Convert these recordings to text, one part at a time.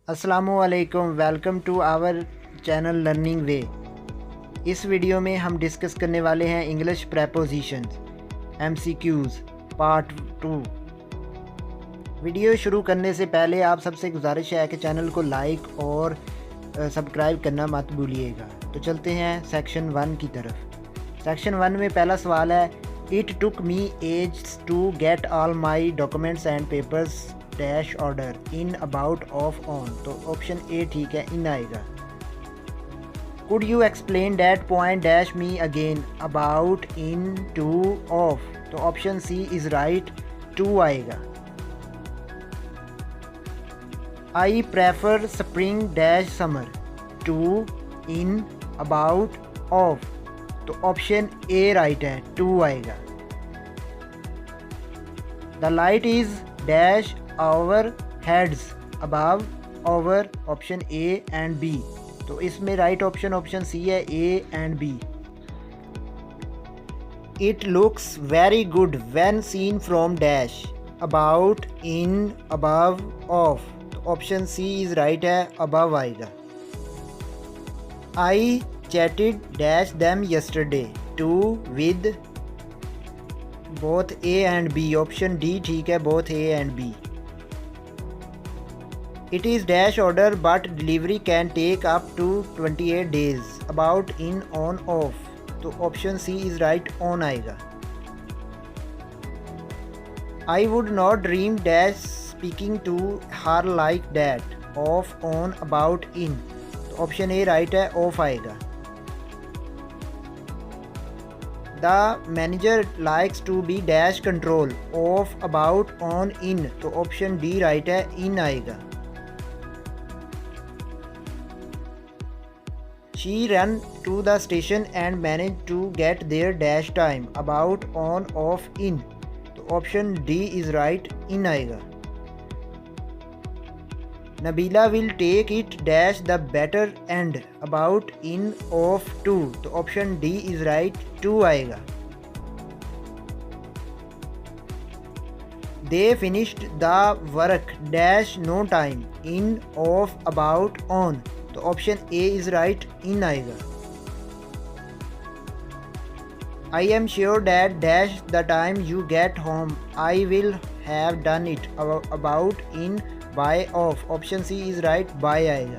अस्सलामुअलैकुम, welcome to our channel learning way. इस video में हम डिस्कस करने वाले हैं English prepositions MCQs part 2। Video शुरू करने से पहले आप सबसे गुजारिश है कि चैनल को लाइक और सब्सक्राइब करना मत भूलिएगा। तो चलते हैं सेक्शन 1 की तरफ। सेक्शन 1 में पहला सवाल है, it took me ages to get all my documents and papers dash order in about of on. तो ऑप्शन ए ठीक है, इन आएगा। Could you explain that point dash me again about in to of. तो option C is right, to आएगा। I prefer spring dash summer to in about of. तो option A right है, to आएगा। The light is dash our heads above over option A and B. तो इसमें right option option C है, A and B. It looks very good when seen from dash about in above of. तो option C is right है, above आएगा। I chatted dash them yesterday to with both A and B. Option D ठीक है, both A and B. It is dash order but delivery can take up to 28 days about in on off। तो option C is right, on आएगा। I would not dream dash speaking to her like that off on about in। तो option A right है, off आएगा। The manager likes to be dash control off about on in। तो option D right है, in आएगा। She ran to the station and managed to get there dash time about on off in। तो option D is right, in आएगा। Nabila will take it dash the better end about in off to। तो option D is right, to आएगा। They finished the work dash no time in off about on। तो option A is right, in आएगा। I am sure that dash the time you get home I will have done it about in by of. Option C is right, by आएगा।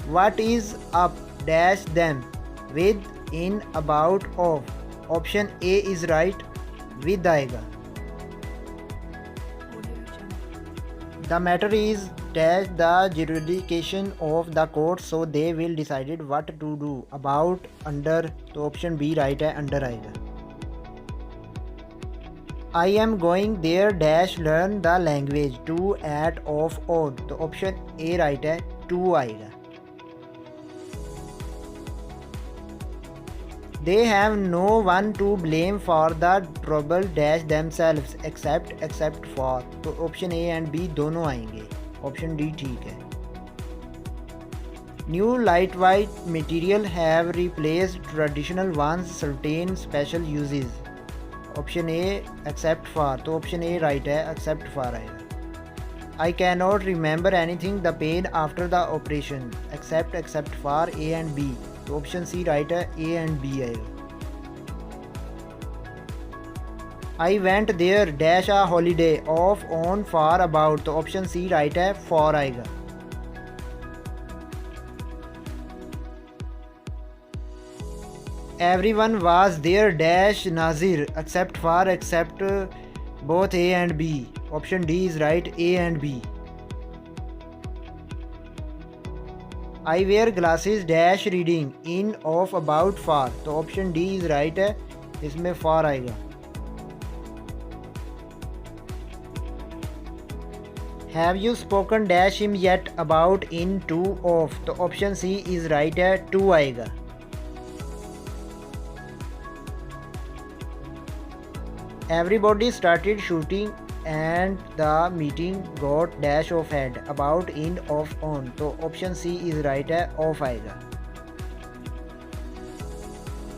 What is up dash them with in about of. Option A is right, with आएगा। The matter is dash the jurisdiction of the court so they will decide what to do about under। तो option B right है, under आएगा। I am going there dash learn the language to at of on। तो option A right है, to आएगा। They have no one to blame for the trouble dash themselves except for। तो option A and B दोनों आएंगे, option D ठीक है। New light white material have replaced traditional ones certain special uses. Option A except for. तो option A right है, except for आएगा। I can not remember anything the pain after the operation except for A and B. तो option C right है, A and B आएगा। I went there dash a holiday off on for about. तो option C right है, for आएगा। Everyone was there dash नाजिर except both A and B. Option D is right, A and B. I wear glasses dash reading in of about for. तो option D is right है, इसमें for आएगा। Have you spoken dash him yet about in to of. तो option C is right है, to आएगा। Everybody started shooting and the meeting got dash of head about in off on. तो option C is right है, off आएगा।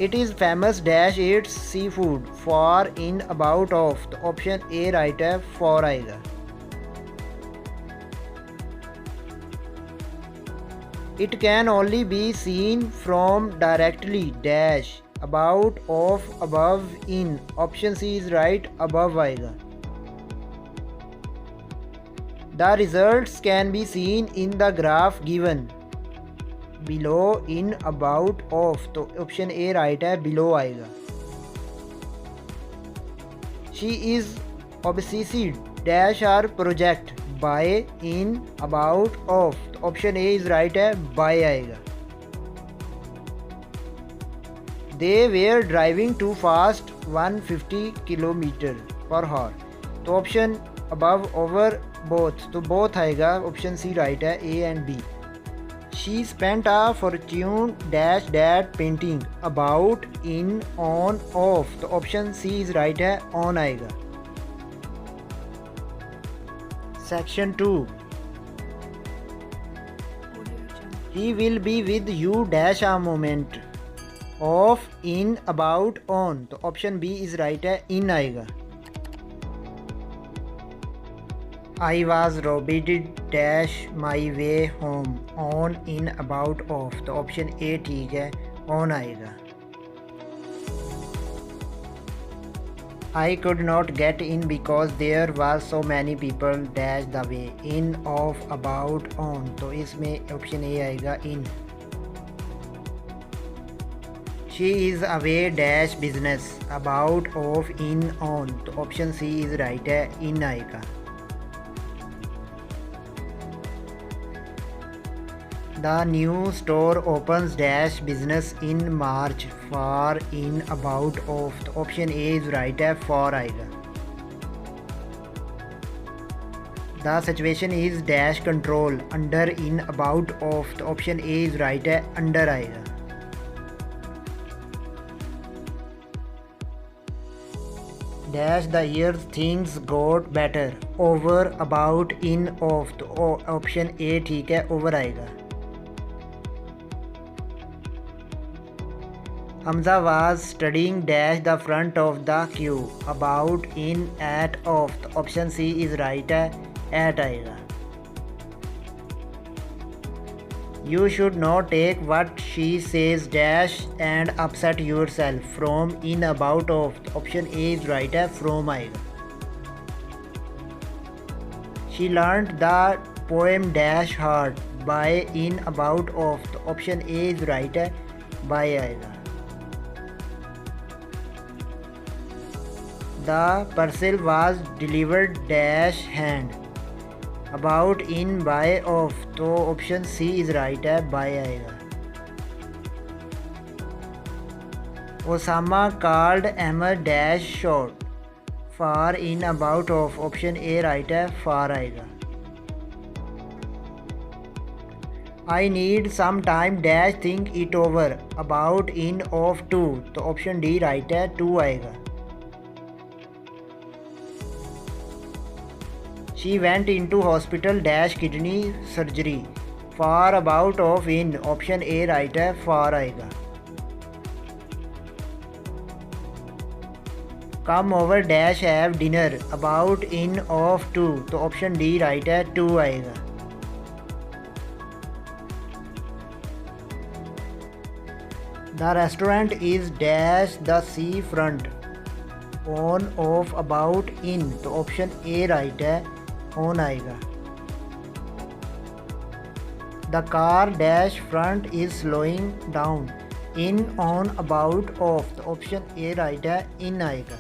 It is famous dash its sea food for in about of. तो option A right है, for आएगा। It can only be seen from directly dash about of above in option C is right above आएगा. The results can be seen in the graph given below in about of तो option A right है below आएगा. She is obsessed dash or project by in about of तो option A is right है by आएगा. They were driving too fast 150 kilometre per hour तो option above over both तो both आएगा. Option C right है A and B. She spent a fortune dash that painting about in on off तो option C is right है on आएगा. Section 2 He will be with you dash a moment of in about on तो option B is right है in आएगा. I was robbed dash my way home on in about of तो option A ठीक है on आएगा. I could not get in because there was so many people dash the way in of about on तो इसमें option A आएगा in. She is away dash business about of in on तो option C is right है in आएगा. The new store opens dash business in March for in about of तो option A is right है for आएगा. The situation is dash control under in about of तो option A is right है under आएगा. Dash the years things got better over about in of तो option A ठीक है over आएगा. Hamza was studying dash the front of the queue about in at of तो option C is right है at आएगा. You should not take what she says dash and upset yourself from in about of option A is right है from आएगा. She learned the poem dash hard by in about of option A is right है by आएगा. The parcel was delivered dash hand about in by of तो option C is right है by आएगा. Osama called Ahmed dash short for in about of option A right है for आएगा. I need some time dash think it over about in of to तो option D right है to आएगा. She went into hospital dash kidney surgery for about of in option A right है for आएगा. Come over dash have dinner about in of to तो option D right है to आएगा. The restaurant is dash the sea front on of about in तो option A right है on आएगा. The car dash front is slowing down in on about of तो option A right है in आएगा.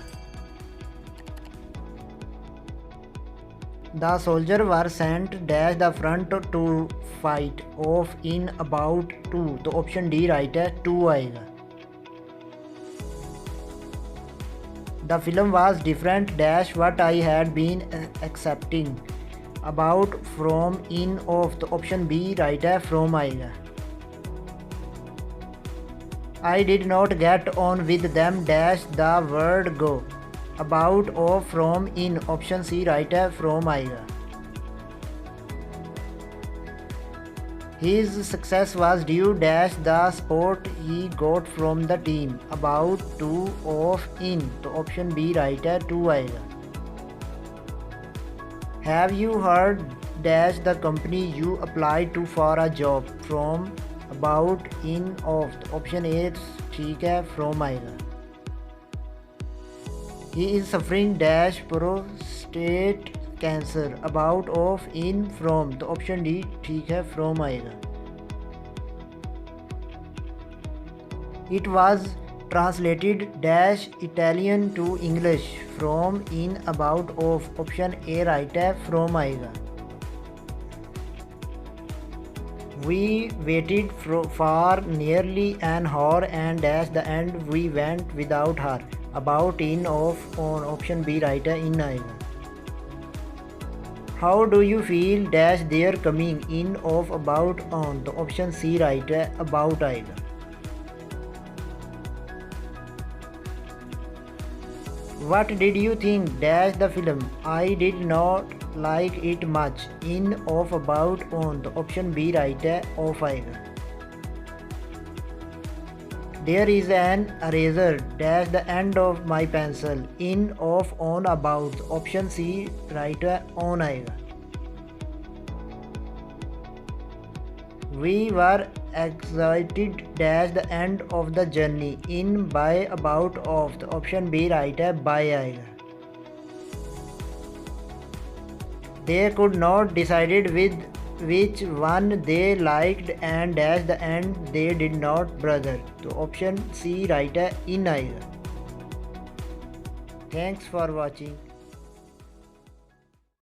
The soldier were sent dash the front to fight off in about to तो option D right है to आएगा. The film was different dash what I had been accepting about from in of तो option B right है from आएगा. I did not get on with them dash the word go about of from in option C right है from आएगा. His success was due dash the support he got from the team about to of in तो option B right है to आएगा. Have you heard dash the company you applied to for a job from about in of option A ठीक है from आएगा. He is suffering dash prostate cancer about of in from तो option D ठीक है from आएगा. It was translated dash Italian to English from in about of option A right है from आएगा. We waited for nearly an hour and dash the end we went without her about in of on option B right है in आएगा. How do you feel dash their coming in of about on तो option C right है about आएगा. What did you think dash the film? I did not like it much in of about on तो option B right है off आएगा. There is an eraser dash the end of my pencil in of on about option C right है on आएगा. We were excited dash the end of the journey in by about of the option B right है by आएगा. They could not decided with which one they liked and dash the end they did not brother तो option C right है in आएगा. Thanks for watching.